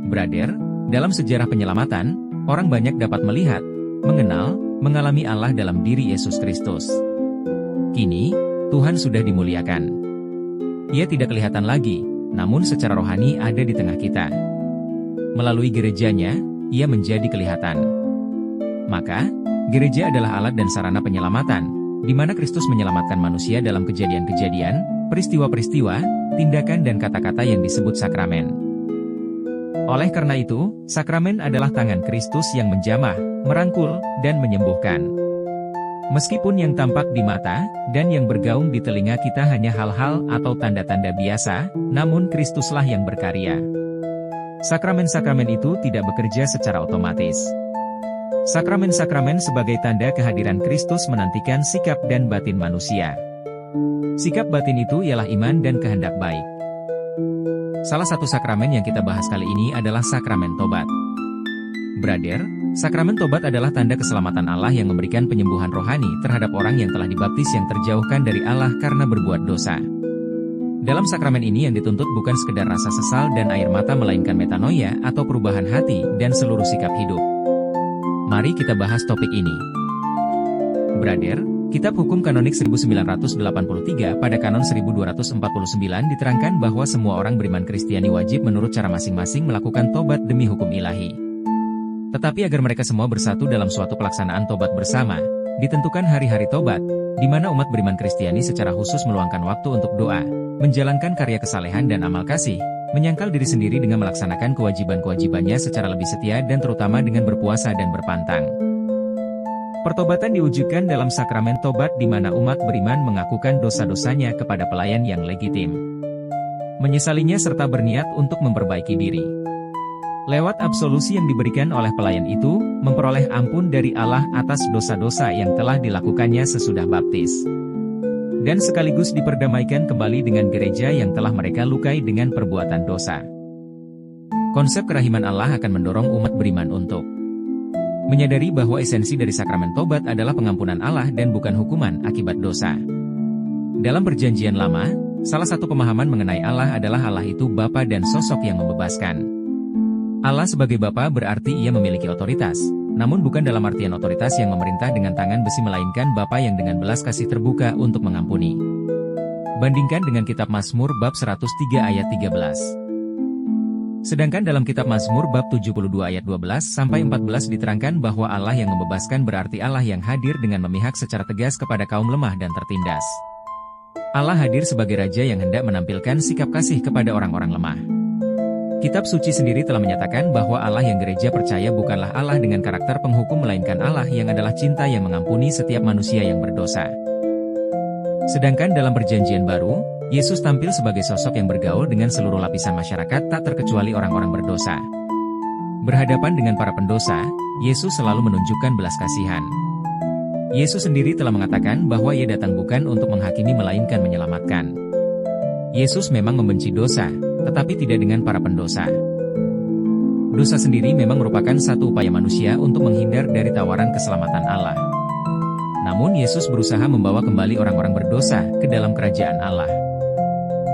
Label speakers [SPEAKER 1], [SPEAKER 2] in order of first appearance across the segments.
[SPEAKER 1] Brother, dalam sejarah penyelamatan, orang banyak dapat melihat, mengenal, mengalami Allah dalam diri Yesus Kristus. Kini, Tuhan sudah dimuliakan. Ia tidak kelihatan lagi, namun secara rohani ada di tengah kita. Melalui gerejanya, ia menjadi kelihatan. Maka, gereja adalah alat dan sarana penyelamatan, di mana Kristus menyelamatkan manusia dalam kejadian-kejadian, peristiwa-peristiwa, tindakan dan kata-kata yang disebut sakramen. Oleh karena itu, sakramen adalah tangan Kristus yang menjamah, merangkul, dan menyembuhkan. Meskipun yang tampak di mata, dan yang bergaung di telinga kita hanya hal-hal atau tanda-tanda biasa, namun Kristuslah yang berkarya. Sakramen-sakramen itu tidak bekerja secara otomatis. Sakramen-sakramen sebagai tanda kehadiran Kristus menantikan sikap dan batin manusia. Sikap batin itu ialah iman dan kehendak baik. Salah satu sakramen yang kita bahas kali ini adalah sakramen tobat. Brother, sakramen tobat adalah tanda keselamatan Allah yang memberikan penyembuhan rohani terhadap orang yang telah dibaptis yang terjauhkan dari Allah karena berbuat dosa. Dalam sakramen ini yang dituntut bukan sekedar rasa sesal dan air mata melainkan metanoia atau perubahan hati dan seluruh sikap hidup. Mari kita bahas topik ini. Brother, Kitab Hukum Kanonik 1983 pada Kanon 1249 diterangkan bahwa semua orang beriman Kristiani wajib menurut cara masing-masing melakukan tobat demi hukum ilahi. Tetapi agar mereka semua bersatu dalam suatu pelaksanaan tobat bersama, ditentukan hari-hari tobat, di mana umat beriman Kristiani secara khusus meluangkan waktu untuk doa, menjalankan karya kesalehan dan amal kasih, menyangkal diri sendiri dengan melaksanakan kewajiban-kewajibannya secara lebih setia dan terutama dengan berpuasa dan berpantang. Pertobatan diwujudkan dalam sakramen tobat di mana umat beriman mengakukan dosa-dosanya kepada pelayan yang legitim. Menyesalinya serta berniat untuk memperbaiki diri. Lewat absolusi yang diberikan oleh pelayan itu, memperoleh ampun dari Allah atas dosa-dosa yang telah dilakukannya sesudah baptis. Dan sekaligus diperdamaikan kembali dengan gereja yang telah mereka lukai dengan perbuatan dosa. Konsep kerahiman Allah akan mendorong umat beriman untuk menyadari bahwa esensi dari sakramen tobat adalah pengampunan Allah dan bukan hukuman akibat dosa. Dalam Perjanjian Lama, salah satu pemahaman mengenai Allah adalah Allah itu Bapa dan sosok yang membebaskan. Allah sebagai Bapa berarti ia memiliki otoritas, namun bukan dalam artian otoritas yang memerintah dengan tangan besi melainkan Bapa yang dengan belas kasih terbuka untuk mengampuni. Bandingkan dengan kitab Mazmur bab 103 ayat 13. Sedangkan dalam kitab Mazmur bab 72 ayat 12-14 diterangkan bahwa Allah yang membebaskan berarti Allah yang hadir dengan memihak secara tegas kepada kaum lemah dan tertindas. Allah hadir sebagai Raja yang hendak menampilkan sikap kasih kepada orang-orang lemah. Kitab suci sendiri telah menyatakan bahwa Allah yang gereja percaya bukanlah Allah dengan karakter penghukum melainkan Allah yang adalah cinta yang mengampuni setiap manusia yang berdosa. Sedangkan dalam Perjanjian Baru, Yesus tampil sebagai sosok yang bergaul dengan seluruh lapisan masyarakat tak terkecuali orang-orang berdosa. Berhadapan dengan para pendosa, Yesus selalu menunjukkan belas kasihan. Yesus sendiri telah mengatakan bahwa ia datang bukan untuk menghakimi melainkan menyelamatkan. Yesus memang membenci dosa, tetapi tidak dengan para pendosa. Dosa sendiri memang merupakan satu upaya manusia untuk menghindar dari tawaran keselamatan Allah. Namun Yesus berusaha membawa kembali orang-orang berdosa ke dalam kerajaan Allah.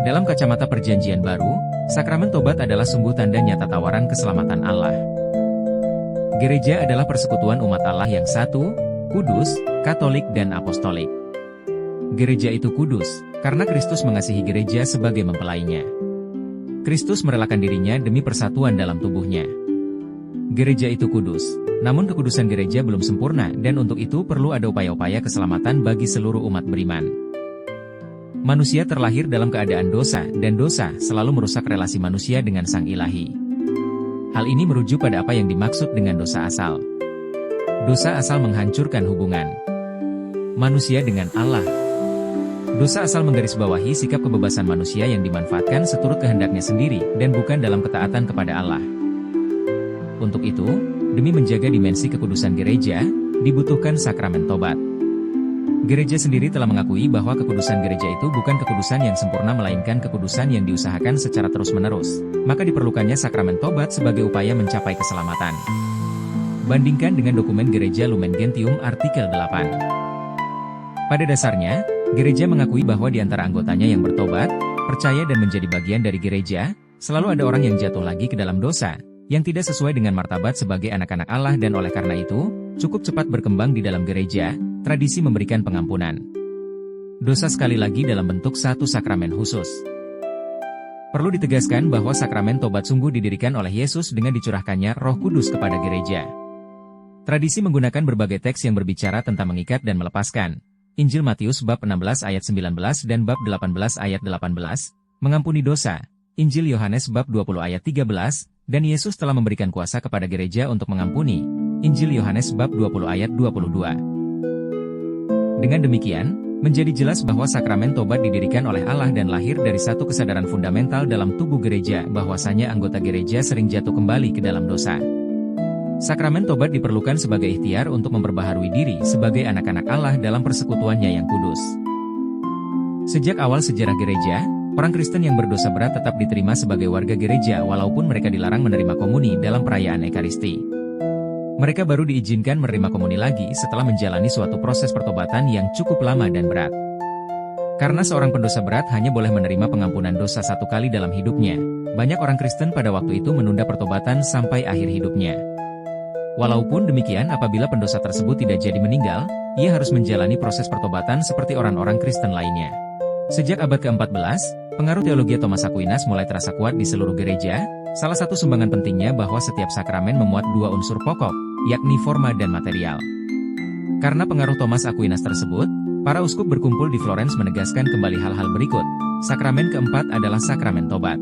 [SPEAKER 1] Dalam kacamata Perjanjian Baru, sakramen tobat adalah sungguh tanda nyata tawaran keselamatan Allah. Gereja adalah persekutuan umat Allah yang satu, kudus, katolik dan apostolik. Gereja itu kudus, karena Kristus mengasihi gereja sebagai mempelainya. Kristus merelakan dirinya demi persatuan dalam tubuhnya. Gereja itu kudus, namun kekudusan gereja belum sempurna dan untuk itu perlu ada upaya-upaya keselamatan bagi seluruh umat beriman. Manusia terlahir dalam keadaan dosa, dan dosa selalu merusak relasi manusia dengan Sang Ilahi. Hal ini merujuk pada apa yang dimaksud dengan dosa asal. Dosa asal menghancurkan hubungan manusia dengan Allah. Dosa asal menggarisbawahi sikap kebebasan manusia yang dimanfaatkan seturut kehendaknya sendiri, dan bukan dalam ketaatan kepada Allah. Untuk itu, demi menjaga dimensi kekudusan gereja, dibutuhkan sakramen tobat. Gereja sendiri telah mengakui bahwa kekudusan gereja itu bukan kekudusan yang sempurna melainkan kekudusan yang diusahakan secara terus-menerus, maka diperlukannya sakramen tobat sebagai upaya mencapai keselamatan. Bandingkan dengan dokumen Gereja Lumen Gentium artikel 8. Pada dasarnya, gereja mengakui bahwa di antara anggotanya yang bertobat, percaya dan menjadi bagian dari gereja, selalu ada orang yang jatuh lagi ke dalam dosa, yang tidak sesuai dengan martabat sebagai anak-anak Allah, dan oleh karena itu, cukup cepat berkembang di dalam gereja, tradisi memberikan pengampunan dosa sekali lagi dalam bentuk satu sakramen khusus. Perlu ditegaskan bahwa sakramen tobat sungguh didirikan oleh Yesus dengan dicurahkannya Roh Kudus kepada gereja. Tradisi menggunakan berbagai teks yang berbicara tentang mengikat dan melepaskan. Injil Matius bab 16 ayat 19 dan bab 18 ayat 18, mengampuni dosa. Injil Yohanes bab 20 ayat 13, dan Yesus telah memberikan kuasa kepada gereja untuk mengampuni. Injil Yohanes bab 20 ayat 22. Dengan demikian, menjadi jelas bahwa sakramen tobat didirikan oleh Allah dan lahir dari satu kesadaran fundamental dalam tubuh gereja bahwasanya anggota gereja sering jatuh kembali ke dalam dosa. Sakramen tobat diperlukan sebagai ikhtiar untuk memperbaharui diri sebagai anak-anak Allah dalam persekutuannya yang kudus. Sejak awal sejarah gereja, orang Kristen yang berdosa berat tetap diterima sebagai warga gereja walaupun mereka dilarang menerima komuni dalam perayaan Ekaristi. Mereka baru diizinkan menerima komuni lagi setelah menjalani suatu proses pertobatan yang cukup lama dan berat. Karena seorang pendosa berat hanya boleh menerima pengampunan dosa satu kali dalam hidupnya, banyak orang Kristen pada waktu itu menunda pertobatan sampai akhir hidupnya. Walaupun demikian, apabila pendosa tersebut tidak jadi meninggal, ia harus menjalani proses pertobatan seperti orang-orang Kristen lainnya. Sejak abad ke-14, pengaruh teologi Thomas Aquinas mulai terasa kuat di seluruh gereja. Salah satu sumbangan pentingnya bahwa setiap sakramen memuat dua unsur pokok, yakni forma dan material. Karena pengaruh Thomas Aquinas tersebut, para uskup berkumpul di Florence menegaskan kembali hal-hal berikut. Sakramen keempat adalah sakramen tobat.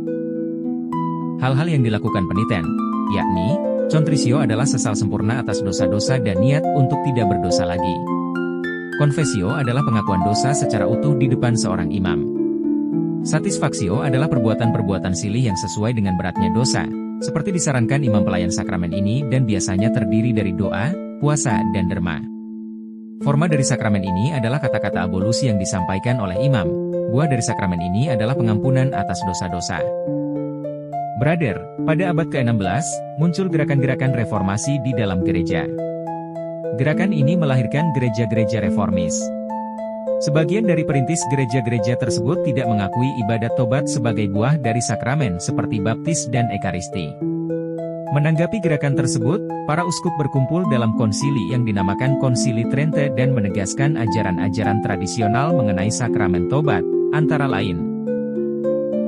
[SPEAKER 1] Hal-hal yang dilakukan peniten, yakni contrisio adalah sesal sempurna atas dosa-dosa dan niat untuk tidak berdosa lagi. Confessio adalah pengakuan dosa secara utuh di depan seorang imam. Satisfaksio adalah perbuatan-perbuatan silih yang sesuai dengan beratnya dosa, seperti disarankan imam pelayan sakramen ini dan biasanya terdiri dari doa, puasa, dan derma. Forma dari sakramen ini adalah kata-kata abolusi yang disampaikan oleh imam. Buah dari sakramen ini adalah pengampunan atas dosa-dosa. Brother, pada abad ke-16, muncul gerakan-gerakan reformasi di dalam gereja. Gerakan ini melahirkan gereja-gereja reformis. Sebagian dari perintis gereja-gereja tersebut tidak mengakui ibadat tobat sebagai buah dari sakramen seperti baptis dan ekaristi. Menanggapi gerakan tersebut, para uskup berkumpul dalam konsili yang dinamakan Konsili Trente dan menegaskan ajaran-ajaran tradisional mengenai sakramen tobat, antara lain.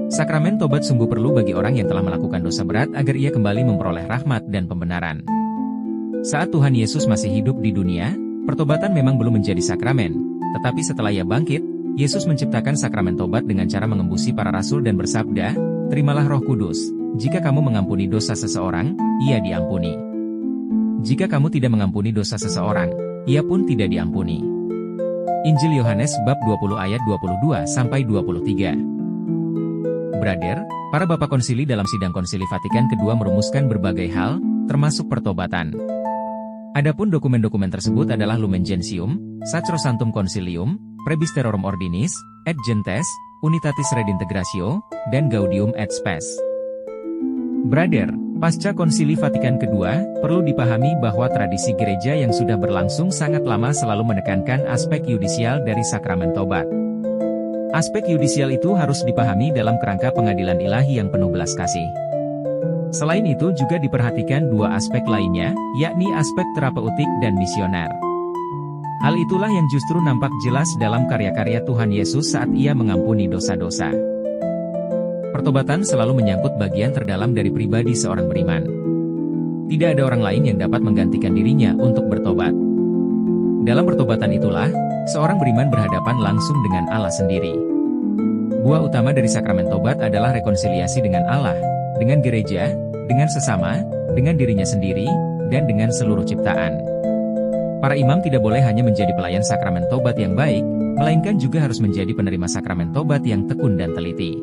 [SPEAKER 1] Sakramen tobat sungguh perlu bagi orang yang telah melakukan dosa berat agar ia kembali memperoleh rahmat dan pembenaran. Saat Tuhan Yesus masih hidup di dunia, pertobatan memang belum menjadi sakramen. Tetapi setelah ia bangkit, Yesus menciptakan sakramen tobat dengan cara mengembusi para rasul dan bersabda, "Terimalah Roh Kudus, jika kamu mengampuni dosa seseorang, ia diampuni. Jika kamu tidak mengampuni dosa seseorang, ia pun tidak diampuni." Injil Yohanes bab 20 ayat 22-23. Brother, para bapak konsili dalam sidang konsili Vatikan II merumuskan berbagai hal, termasuk pertobatan. Adapun dokumen-dokumen tersebut adalah Lumen Gentium, Sacrosanctum Concilium, Praebisterorum Ordinis, et Gentes, Unitatis Redintegratio, dan Gaudium et Spes. Brother, pasca Konsili Vatikan II, perlu dipahami bahwa tradisi gereja yang sudah berlangsung sangat lama selalu menekankan aspek yudisial dari sakramen tobat. Aspek yudisial itu harus dipahami dalam kerangka pengadilan ilahi yang penuh belas kasih. Selain itu juga diperhatikan dua aspek lainnya, yakni aspek terapeutik dan misioner. Hal itulah yang justru nampak jelas dalam karya-karya Tuhan Yesus saat ia mengampuni dosa-dosa. Pertobatan selalu menyangkut bagian terdalam dari pribadi seorang beriman. Tidak ada orang lain yang dapat menggantikan dirinya untuk bertobat. Dalam pertobatan itulah, seorang beriman berhadapan langsung dengan Allah sendiri. Buah utama dari sakramen tobat adalah rekonsiliasi dengan Allah, dengan gereja, dengan sesama, dengan dirinya sendiri, dan dengan seluruh ciptaan. Para imam tidak boleh hanya menjadi pelayan sakramen tobat yang baik, melainkan juga harus menjadi penerima sakramen tobat yang tekun dan teliti.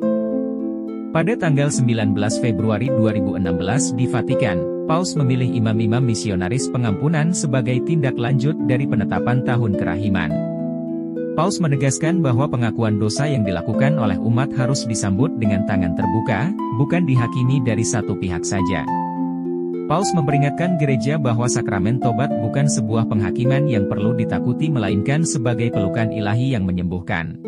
[SPEAKER 1] Pada tanggal 19 Februari 2016 di Vatikan, Paus memilih imam-imam misionaris pengampunan sebagai tindak lanjut dari penetapan tahun kerahiman. Paus menegaskan bahwa pengakuan dosa yang dilakukan oleh umat harus disambut dengan tangan terbuka, bukan dihakimi dari satu pihak saja. Paus memperingatkan gereja bahwa sakramen tobat bukan sebuah penghakiman yang perlu ditakuti melainkan sebagai pelukan ilahi yang menyembuhkan.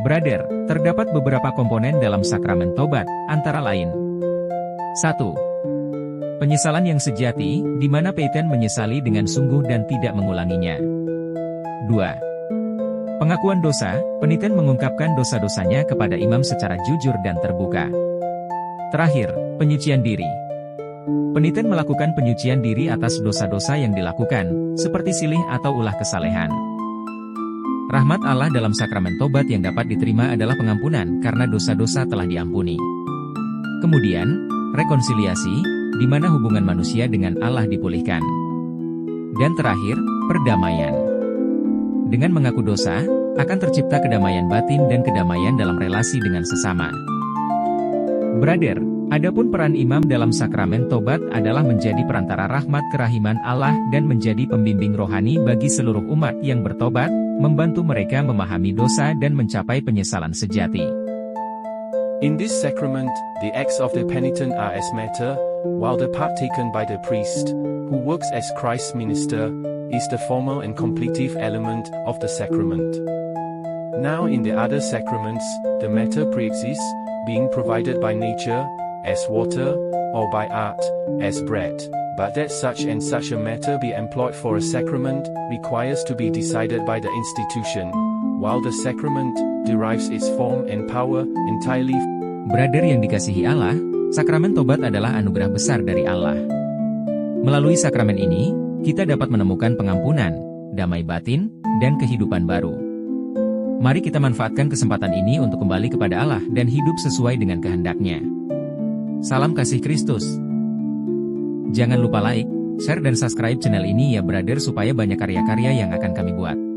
[SPEAKER 1] Brother, terdapat beberapa komponen dalam sakramen tobat, antara lain 1. Penyesalan yang sejati, di mana Peyton menyesali dengan sungguh dan tidak mengulanginya. 2. Pengakuan dosa, peniten mengungkapkan dosa-dosanya kepada imam secara jujur dan terbuka. Terakhir, penyucian diri. Peniten melakukan penyucian diri atas dosa-dosa yang dilakukan, seperti silih atau ulah kesalehan. Rahmat Allah dalam sakramen tobat yang dapat diterima adalah pengampunan karena dosa-dosa telah diampuni. Kemudian, rekonsiliasi, di mana hubungan manusia dengan Allah dipulihkan. Dan terakhir, perdamaian. Dengan mengaku dosa, akan tercipta kedamaian batin dan kedamaian dalam relasi dengan sesama. Brother, adapun peran imam dalam sakramen tobat adalah menjadi perantara rahmat kerahiman Allah dan menjadi pembimbing rohani bagi seluruh umat yang bertobat, membantu mereka memahami dosa dan mencapai penyesalan sejati.
[SPEAKER 2] In this sacrament, the acts of the penitent are as matter, while the part taken by the priest, who works as Christ's minister, is the formal and completive element of the sacrament. Now in the other sacraments, the matter pre-exists, being provided by nature, as water, or by art, as bread, but that such and such a matter be employed for a sacrament, requires to be decided by the institution, while the sacrament derives its form and power entirely.
[SPEAKER 1] Brother yang dikasihi Allah, sakramen tobat adalah anugerah besar dari Allah. Melalui sakramen ini, kita dapat menemukan pengampunan, damai batin, dan kehidupan baru. Mari kita manfaatkan kesempatan ini untuk kembali kepada Allah dan hidup sesuai dengan kehendak-Nya. Salam kasih Kristus. Jangan lupa like, share dan subscribe channel ini ya brother supaya banyak karya-karya yang akan kami buat.